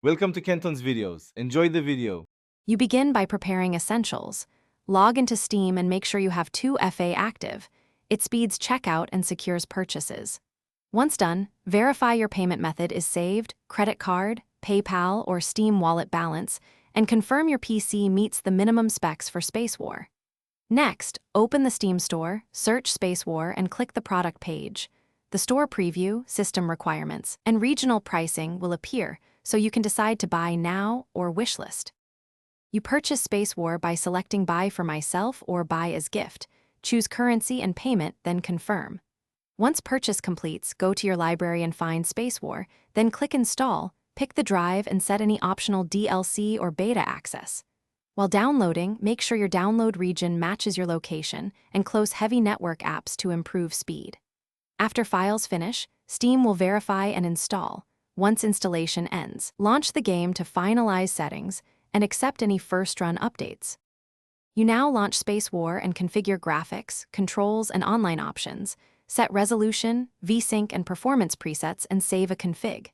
Welcome to Kenton's videos. Enjoy the video. You begin by preparing essentials. Log into Steam and make sure you have 2FA active. It speeds checkout and secures purchases. Once done, verify your payment method is saved, credit card, PayPal, or Steam wallet balance, and confirm your PC meets the minimum specs for Space War. Next, open the Steam store, search Space War, and click the product page. The store preview, system requirements, and regional pricing will appear, so you can decide to buy now or wishlist. You purchase Space War by selecting Buy for Myself or Buy as Gift. Choose currency and payment, then confirm. Once purchase completes, go to your library and find Space War, then click Install, pick the drive, and set any optional DLC or beta access. While downloading, make sure your download region matches your location and close heavy network apps to improve speed. After files finish, Steam will verify and install. Once installation ends, launch the game to finalize settings and accept any first-run updates. You now launch Space War and configure graphics, controls, and online options, set resolution, VSync, and performance presets, and save a config.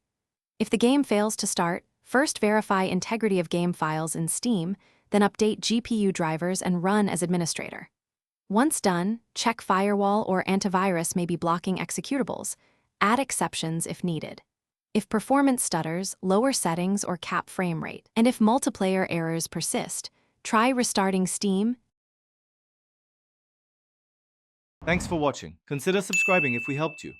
If the game fails to start, first verify integrity of game files in Steam, then update GPU drivers and run as administrator. Once done, check firewall or antivirus may be blocking executables. Add exceptions if needed. If performance stutters, lower settings or cap frame rate. And if multiplayer errors persist, try restarting Steam. Thanks for watching. Consider subscribing if we helped you.